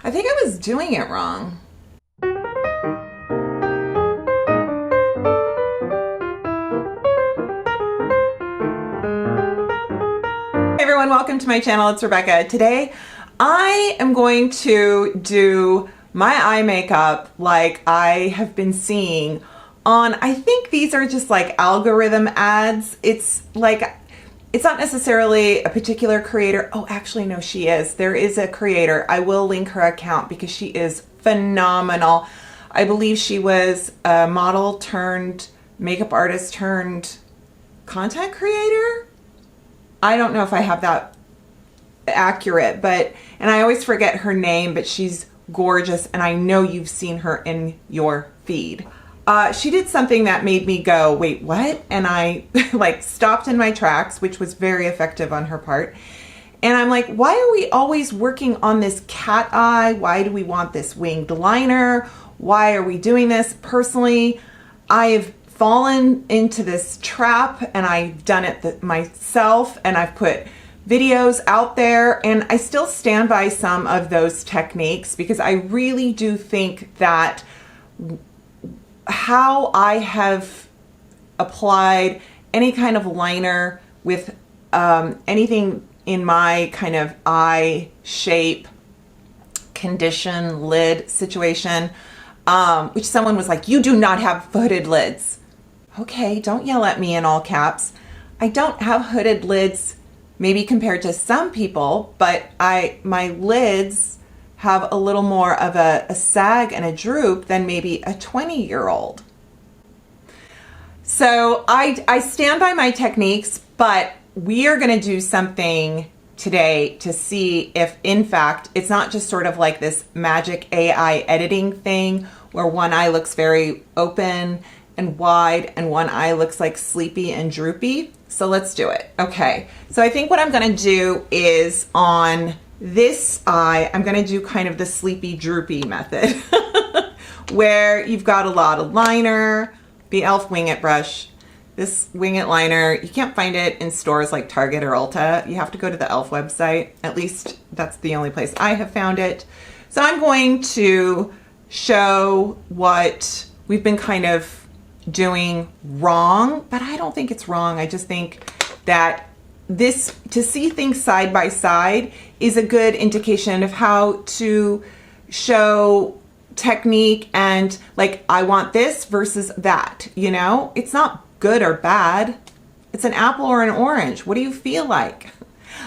I think I was doing it wrong. Hey everyone, welcome to my channel. It's Rebecca. Today I am going to do my eye makeup like I have been seeing on, I think these are just like algorithm ads. It's like, it's not necessarily a particular creator. Oh, actually, no, she is. There is a creator. I will link her account because she is phenomenal. I believe she was a model turned makeup artist turned content creator. I don't know if I have that accurate, and I always forget her name, but she's gorgeous, and I know you've seen her in your feed. She did something that made me go, wait, what? And I like stopped in my tracks, which was very effective on her part. And I'm like, why are we always working on this cat eye? Why do we want this winged liner? Why are we doing this? Personally, I've fallen into this trap and I've done it myself, and I've put videos out there, and I still stand by some of those techniques because I really do think that how I have applied any kind of liner with anything in my kind of eye shape, condition, lid situation, which someone was like, you do not have hooded lids. Okay, don't yell at me in all caps. I don't have hooded lids, maybe compared to some people, but my lids have a little more of a sag and a droop than maybe a 20-year-old. So I stand by my techniques, but we are going to do something today to see if, in fact, it's not just sort of like this magic AI editing thing where one eye looks very open and wide and one eye looks like sleepy and droopy. So let's do it. Okay, so I think what I'm going to do is on this eye, I'm going to do kind of the sleepy droopy method where you've got a lot of liner, the e.l.f. Wing It brush. This Wing It liner, you can't find it in stores like Target or Ulta. You have to go to the e.l.f. website. At least that's the only place I have found it. So I'm going to show what we've been kind of doing wrong, but I don't think it's wrong. I just think that this, to see things side by side, is a good indication of how to show technique and like, I want this versus that, you know? It's not good or bad. It's an apple or an orange. What do you feel like?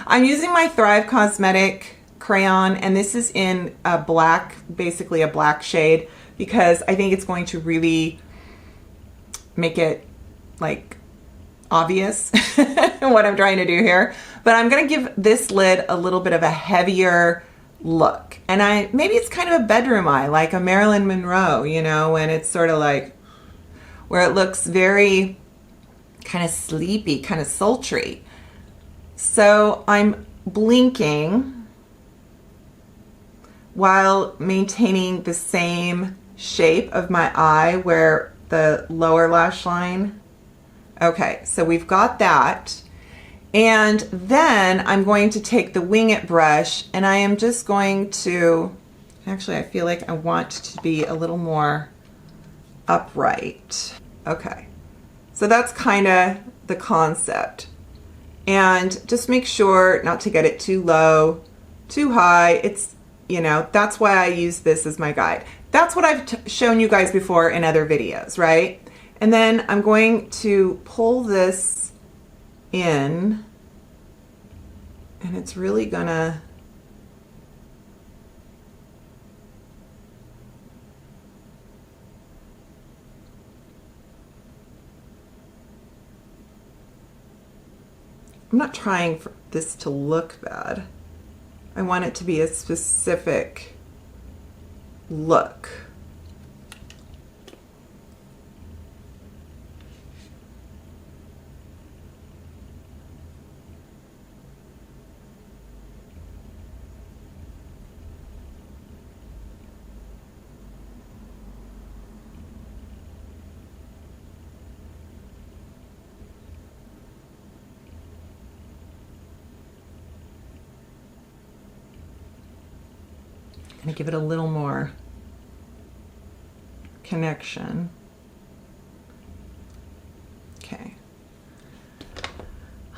I'm using my Thrive Cosmetic crayon, and this is in a black, basically a black shade, because I think it's going to really make it like obvious what I'm trying to do here. But I'm going to give this lid a little bit of a heavier look. And maybe it's kind of a bedroom eye, like a Marilyn Monroe, you know, and it's sort of like where it looks very kind of sleepy, kind of sultry. So I'm blinking while maintaining the same shape of my eye where the lower lash line. Okay, so we've got that. And then I'm going to take the Wing It brush, and I am just going to, actually I feel like I want to be a little more upright. Okay, so that's kind of the concept. And just make sure not to get it too low, too high. It's, you know, that's why I use this as my guide. That's what I've shown you guys before in other videos, right? And then I'm going to pull this in, and it's really gonna I'm not trying for this to look bad. I want it to be a specific look. Gonna give it a little more connection. Okay.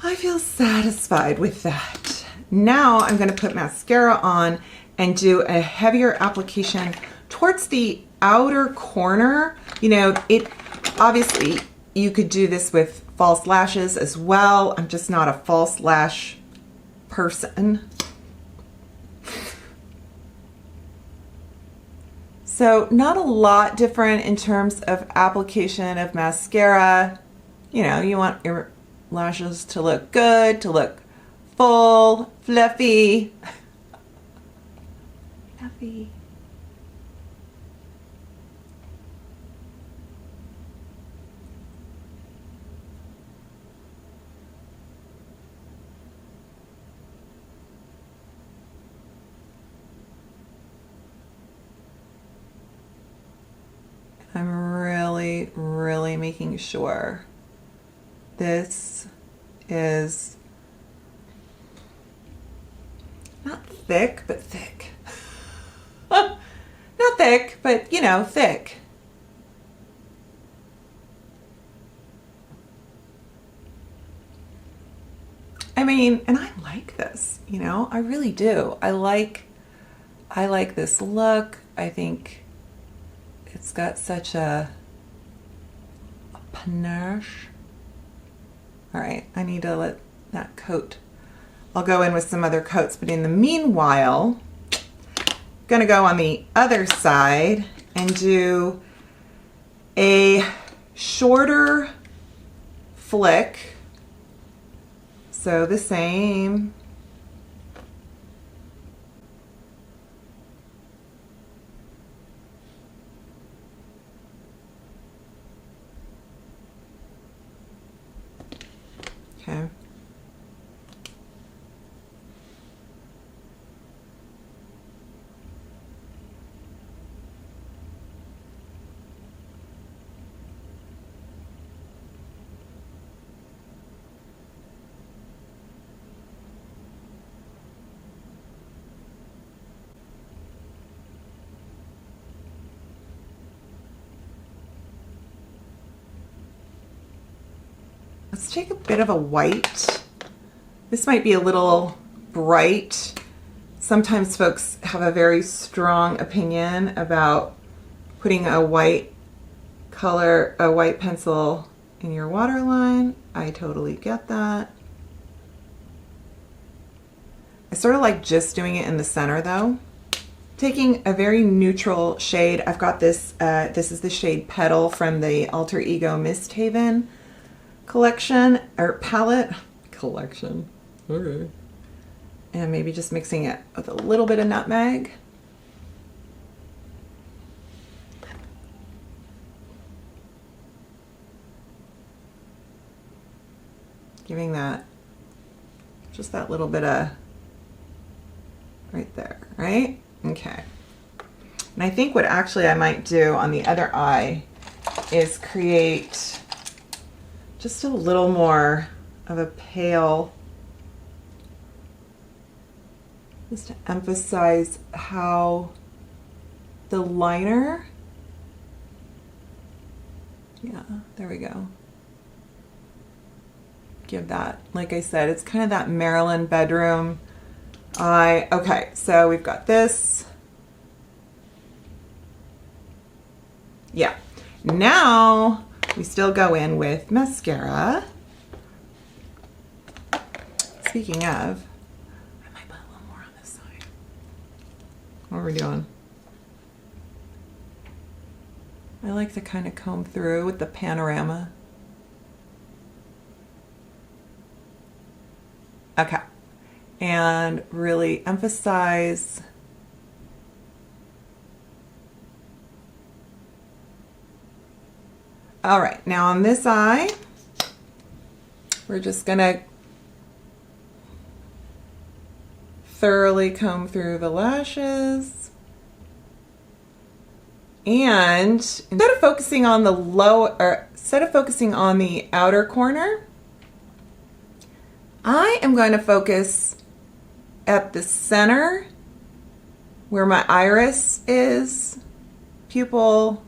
I feel satisfied with that. Now I'm gonna put mascara on and do a heavier application towards the outer corner. You know, it obviously you could do this with false lashes as well. I'm just not a false lash person. So not a lot different in terms of application of mascara. You know, you want your lashes to look good, to look full, fluffy. Fluffy. I'm really making sure this is not thick, but thick. Not thick, but you know, thick. I mean, and I like this, you know, I really do. I like this look. I think it's got such a panache. All right, I need to let that coat. I'll go in with some other coats, but in the meanwhile, I'm gonna go on the other side and do a shorter flick. So the same. Okay. Let's take a bit of a white. This might be a little bright. Sometimes folks have a very strong opinion about putting a white color, a white pencil in your waterline. I totally get that. I sort of like just doing it in the center though. Taking a very neutral shade. I've got this, this is the shade Petal from the Alter Ego Mist Haven collection, or palette collection. Okay. And maybe just mixing it with a little bit of nutmeg. Giving that, just that little bit of, right there, right? Okay. And I think what actually I might do on the other eye is create just a little more of a pale, just to emphasize how the liner, yeah, there we go. Give that, like I said, it's kind of that Maryland bedroom eye. Okay, so we've got this. Yeah, now we still go in with mascara. Speaking of, I might put a little more on this side. What are we doing? I like to kind of comb through with the panorama. Okay, and really emphasize all right, now on this eye, we're just gonna thoroughly comb through the lashes. And instead of focusing on the instead of focusing on the outer corner, I am going to focus at the center where my iris is, pupil,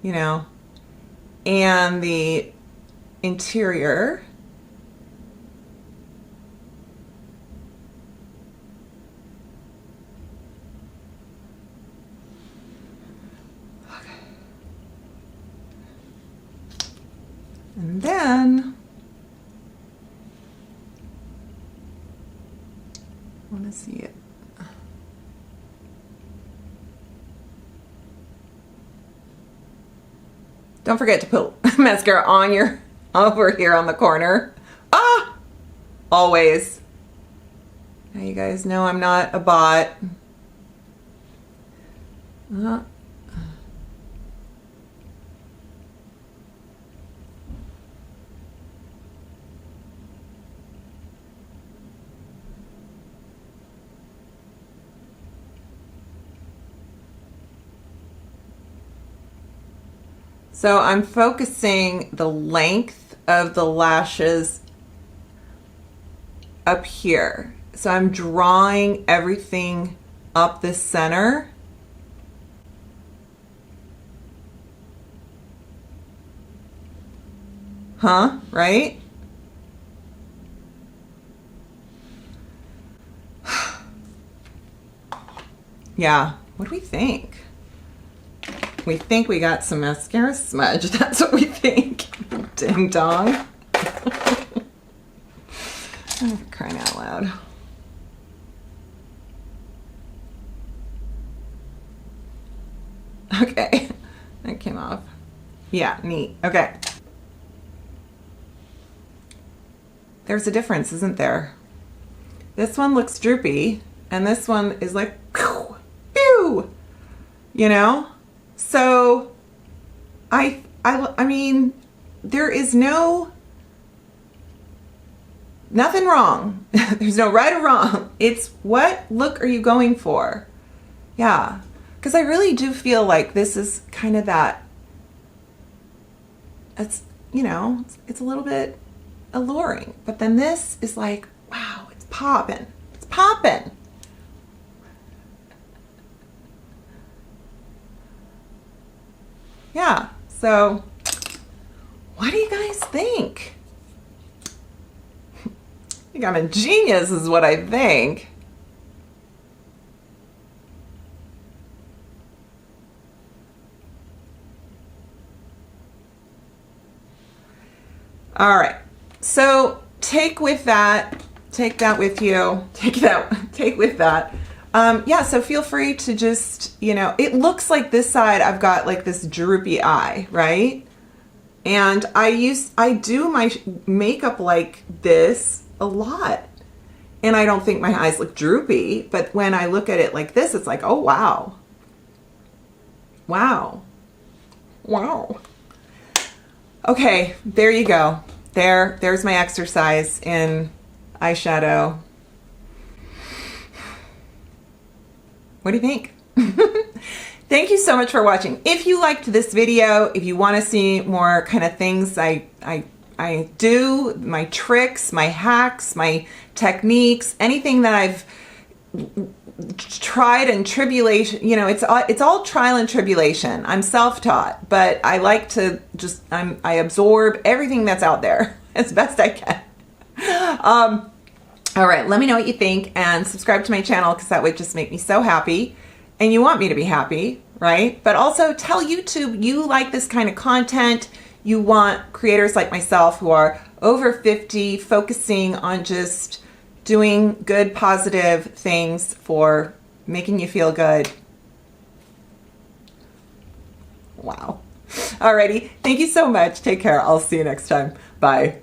you know, and the interior. Okay. And then I want to see it. Don't forget to put mascara on your, over here on the corner. Ah! Always. Now you guys know I'm not a bot. So I'm focusing the length of the lashes up here. So I'm drawing everything up the center. Huh? Right? Yeah. What do we think? We think we got some mascara smudge. That's what we think. Ding dong. I'm crying out loud. Okay. That came off. Yeah, neat. Okay. There's a difference, isn't there? This one looks droopy, and this one is like, pew, pew, you know? So, I mean, there is nothing wrong. There's no right or wrong. It's what look are you going for? Yeah. Because I really do feel like this is kind of that, it's, you know, it's a little bit alluring. But then this is like, wow, it's popping. It's popping. Yeah, so what do you guys think? I think I'm a genius is what I think. All right, so take that with you. Take with that. Yeah, so feel free to just, you know, it looks like this side I've got like this droopy eye, right? And I do my makeup like this a lot. And I don't think my eyes look droopy, but when I look at it like this, it's like, oh, wow. Wow. Wow. Okay, there you go. There's my exercise in eyeshadow. What do you think? Thank you so much for watching. If you liked this video, if you want to see more kind of things I do, my tricks, my hacks, my techniques, anything that I've tried and tribulation, you know, it's all trial and tribulation. I'm self-taught, but I like to just, I absorb everything that's out there as best I can. All right, let me know what you think and subscribe to my channel because that would just make me so happy. And you want me to be happy, right? But also tell YouTube you like this kind of content. You want creators like myself who are over 50 focusing on just doing good, positive things for making you feel good. Wow. Alrighty, thank you so much. Take care. I'll see you next time. Bye.